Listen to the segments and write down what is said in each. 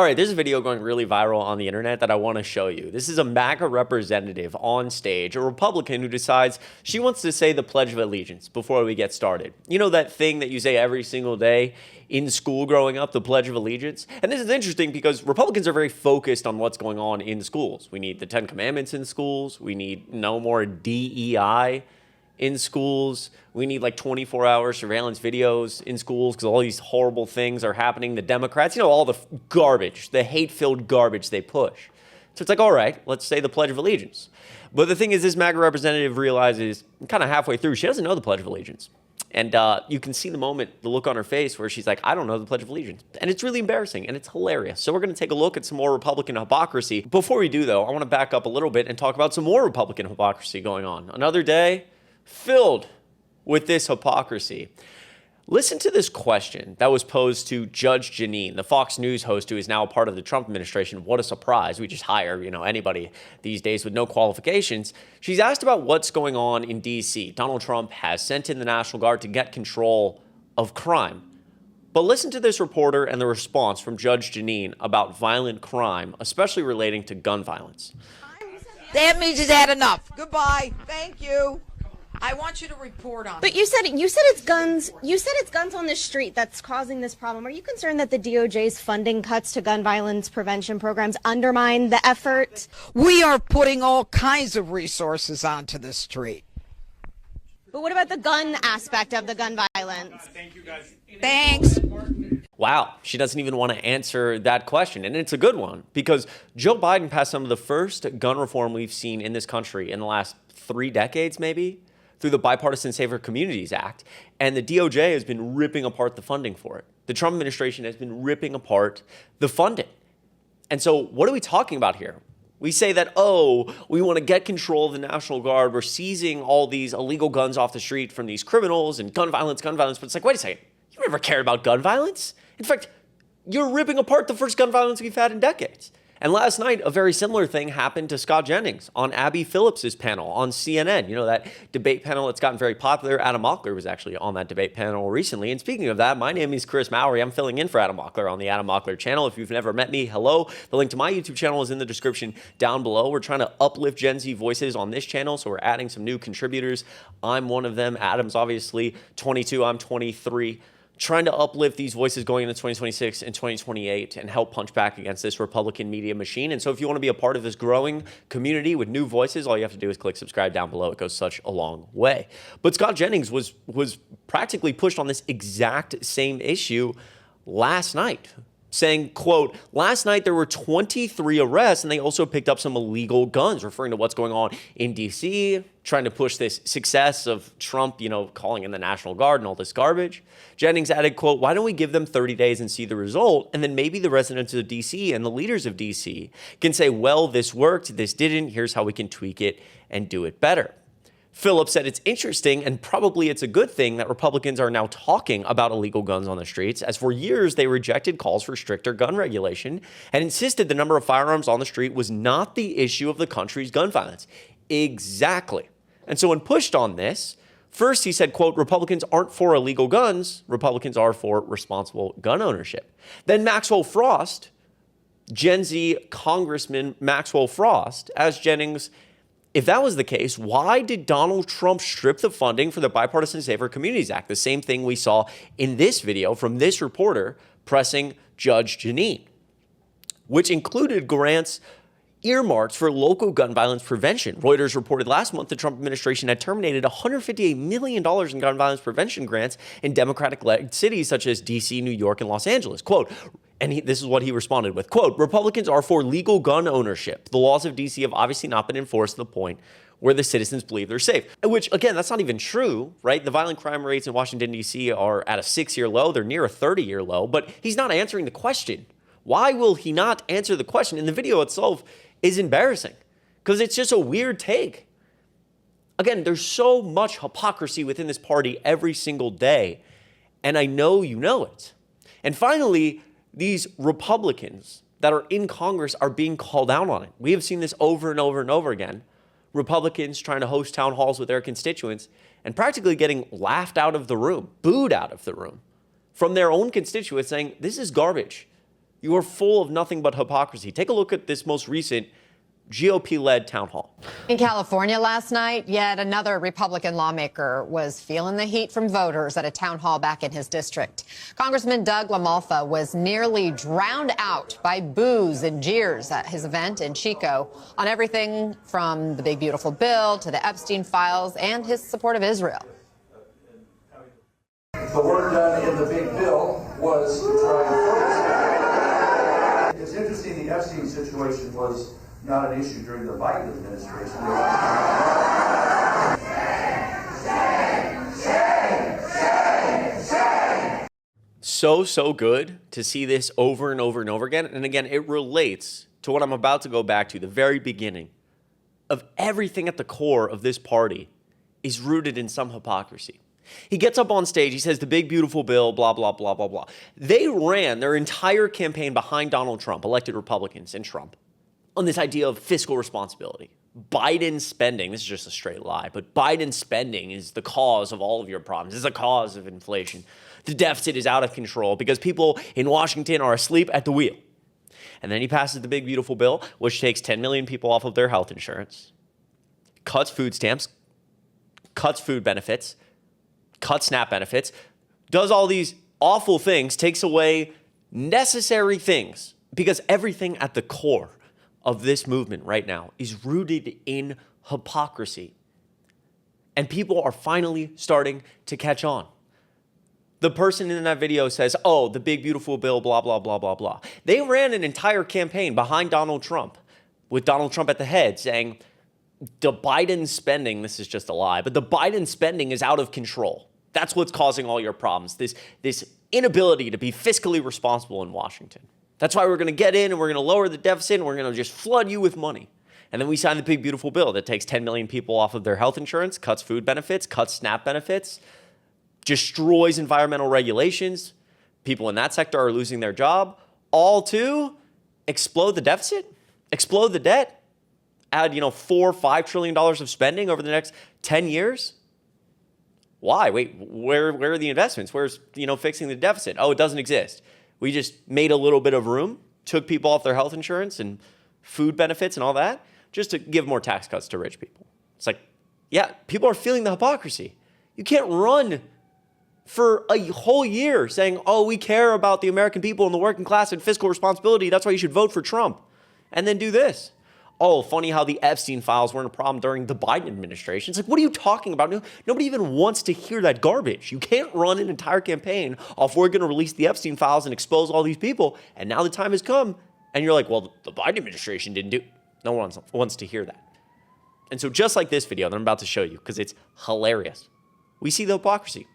All right, there's a video going really viral on the internet that I want to show you. This is a MAGA representative on stage, a Republican who decides she wants to say the Pledge of Allegiance before we get started. You know that thing that you say every single day in school growing up, the Pledge of Allegiance? And this is interesting because Republicans are very focused on what's going on in schools. We need the 10 Commandments in schools. We need no more DEI in schools. We need like 24-hour surveillance videos in schools because all these horrible things are happening. The Democrats, you know, all the garbage, the hate-filled garbage they push. So it's like, all right, let's say the Pledge of Allegiance. But the thing is, this MAGA representative realizes kind of halfway through, she doesn't know the Pledge of Allegiance. And you can see the moment, the look on her face where she's like, I don't know the Pledge of Allegiance. And it's really embarrassing and it's hilarious. So we're going to take a look at some more Republican hypocrisy. Before we do, though, I want to back up a little bit and talk about some more Republican hypocrisy going on. Another day filled with this hypocrisy. Listen to this question that was posed to Judge Jeanine, the Fox News host who is now a part of the Trump administration. What a surprise. We just hire, anybody these days with no qualifications. She's asked about what's going on in D.C. Donald Trump has sent in the National Guard to get control of crime. But listen to this reporter and the response from Judge Jeanine about violent crime, especially relating to gun violence. That means it's had enough. Goodbye. Thank you. I want you to report on it. But you said it's guns. You said it's guns on the street that's causing this problem. Are you concerned that the DOJ's funding cuts to gun violence prevention programs undermine the effort? We are putting all kinds of resources onto the street. But what about the gun aspect of the gun violence? Thank you, guys. Thanks. Wow, she doesn't even want to answer that question. And it's a good one because Joe Biden passed some of the first gun reform we've seen in this country in the last 3 decades, maybe, through the Bipartisan Safer Communities Act. And the DOJ has been ripping apart the funding for it. The Trump administration has been ripping apart the funding. And so what are we talking about here? We say that, we want to get control of the National Guard. We're seizing all these illegal guns off the street from these criminals and gun violence. But it's like, wait a second. You never cared about gun violence. In fact, you're ripping apart the first gun violence we've had in decades. And last night, a very similar thing happened to Scott Jennings on Abby Phillips's panel on CNN. You know, that debate panel that's gotten very popular. Adam Mockler was actually on that debate panel recently. And speaking of that, my name is Chris Mowrey. I'm filling in for Adam Mockler on the Adam Mockler channel. If you've never met me, hello. The link to my YouTube channel is in the description down below. We're trying to uplift Gen Z voices on this channel, so we're adding some new contributors. I'm one of them. Adam's obviously 22. I'm 23. Trying to uplift these voices going into 2026 and 2028 and help punch back against this Republican media machine. And so if you want to be a part of this growing community with new voices, all you have to do is click subscribe down below. It goes such a long way. But Scott Jennings was practically pushed on this exact same issue last night, saying, quote, last night there were 23 arrests and they also picked up some illegal guns, referring to what's going on in D.C., trying to push this success of Trump, calling in the National Guard and all this garbage. Jennings added, quote, why don't we give them 30 days and see the result? And then maybe the residents of D.C. and the leaders of D.C. can say, well, this worked, this didn't, here's how we can tweak it and do it better. Phillips said it's interesting and probably it's a good thing that Republicans are now talking about illegal guns on the streets, as for years they rejected calls for stricter gun regulation and insisted the number of firearms on the street was not the issue of the country's gun violence. Exactly. And so when pushed on this, first he said, quote, Republicans aren't for illegal guns, Republicans are for responsible gun ownership. Then Maxwell Frost, Gen Z Congressman Maxwell Frost, asked Jennings, if that was the case, why did Donald Trump strip the funding for the Bipartisan Safer Communities Act? The same thing we saw in this video from this reporter pressing Judge Jeanine, which included grants earmarked for local gun violence prevention. Reuters reported last month the Trump administration had terminated $158 million in gun violence prevention grants in Democratic-led cities such as D.C., New York, and Los Angeles. Quote, this is what he responded with, quote, Republicans are for legal gun ownership. The laws of D.C. have obviously not been enforced to the point where the citizens believe they're safe. Which, again, that's not even true, right? The violent crime rates in Washington, D.C. are at a 6-year low. They're near a 30-year low. But he's not answering the question. Why will he not answer the question? And the video itself is embarrassing because it's just a weird take. Again, there's so much hypocrisy within this party every single day. And I know you know it. And finally, these Republicans that are in Congress are being called out on it. We have seen this over and over and over again. Republicans trying to host town halls with their constituents and practically getting laughed out of the room, booed out of the room from their own constituents saying, this is garbage. You are full of nothing but hypocrisy. Take a look at this most recent GOP-led town hall. In California last night, yet another Republican lawmaker was feeling the heat from voters at a town hall back in his district. Congressman Doug Lamalfa was nearly drowned out by boos and jeers at his event in Chico on everything from the big beautiful bill to the Epstein files and his support of Israel. The work done in the big bill was to try and focus. It's interesting, the Epstein situation was not an issue during the Biden administration. So good to see this over and over and over again. And again, it relates to what I'm about to go back to, the very beginning of everything at the core of this party is rooted in some hypocrisy. He gets up on stage, he says the big beautiful bill, blah, blah, blah, blah, blah. They ran their entire campaign behind Donald Trump, elected Republicans and Trump, on this idea of fiscal responsibility. Biden spending, this is just a straight lie, but Biden spending is the cause of all of your problems. It's the cause of inflation. The deficit is out of control because people in Washington are asleep at the wheel. And then he passes the big beautiful bill, which takes 10 million people off of their health insurance, cuts food stamps, cuts food benefits, cuts SNAP benefits, does all these awful things, takes away necessary things, because everything at the core of this movement right now is rooted in hypocrisy. And people are finally starting to catch on. The person in that video says, oh, the big beautiful bill, blah, blah, blah, blah, blah. They ran an entire campaign behind Donald Trump, with Donald Trump at the head, saying the Biden spending, this is just a lie, but the Biden spending is out of control. That's what's causing all your problems, this inability to be fiscally responsible in Washington. That's why we're going to get in and we're going to lower the deficit and we're going to just flood you with money. And then we sign the big, beautiful bill that takes 10 million people off of their health insurance, cuts food benefits, cuts SNAP benefits, destroys environmental regulations. People in that sector are losing their job, all to explode the deficit, explode the debt, add, $4 or $5 trillion of spending over the next 10 years. Why? Wait, where are the investments? Where's, fixing the deficit? Oh, it doesn't exist. We just made a little bit of room, took people off their health insurance and food benefits and all that, just to give more tax cuts to rich people. It's like, yeah, people are feeling the hypocrisy. You can't run for a whole year saying, oh, we care about the American people and the working class and fiscal responsibility. That's why you should vote for Trump. And then do this. Oh, funny how the Epstein files weren't a problem during the Biden administration. It's like, what are you talking about? Nobody even wants to hear that garbage. You can't run an entire campaign off we're going to release the Epstein files and expose all these people. And now the time has come. And you're like, well, the Biden administration didn't do. No one wants to hear that. And so just like this video that I'm about to show you, because it's hilarious, we see the hypocrisy.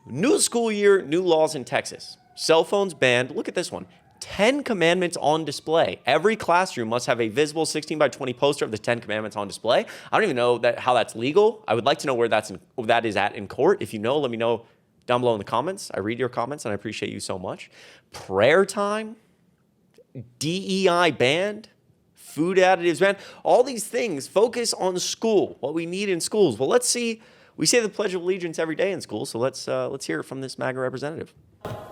New school year, new laws in Texas. Cell phones banned. Look at this one. 10 commandments on display. Every classroom must have a visible 16 by 20 poster of the 10 commandments on display. I don't even know how that's legal. I would like to know where that is at in court. If you know, let me know down below in the comments. I read your comments and I appreciate you so much. Prayer time, DEI banned, food additives banned, all these things focus on school, what we need in schools. Well, let's see. We say the Pledge of Allegiance every day in school, so let's hear it from this MAGA representative.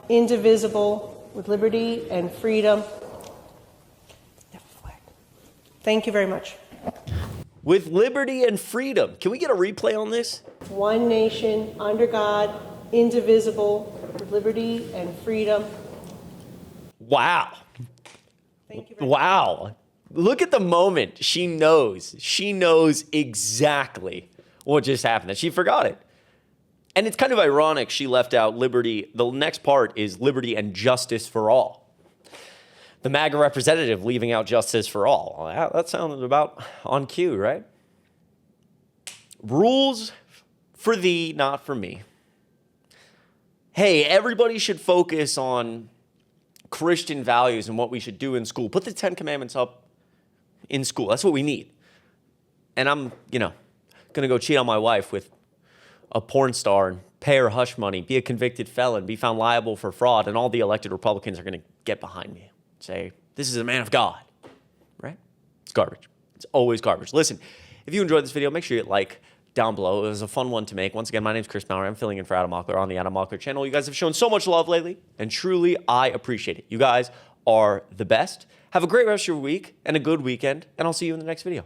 Indivisible, with liberty and freedom. Thank you very much. With liberty and freedom. Can we get a replay on this? One nation, under God, indivisible, with liberty and freedom. Wow. Thank you very much. Wow. Look at the moment. She knows. She knows exactly what just happened, that she forgot it. And it's kind of ironic she left out liberty. The next part is liberty and justice for all. The MAGA representative leaving out justice for all. Well, that sounded about on cue, right? Rules for thee, not for me. Hey, everybody should focus on Christian values and what we should do in school. Put the 10 commandments up in school. That's what we need. And I'm, going to go cheat on my wife with a porn star and pay her hush money, be a convicted felon, be found liable for fraud, and all the elected Republicans are going to get behind me, say, this is a man of God, right? It's garbage. It's always garbage. Listen, if you enjoyed this video, make sure you hit like down below. It was a fun one to make. Once again, my name's Chris Mowrey. I'm filling in for Adam Mockler on the Adam Mockler channel. You guys have shown so much love lately, and truly, I appreciate it. You guys are the best. Have a great rest of your week and a good weekend, and I'll see you in the next video.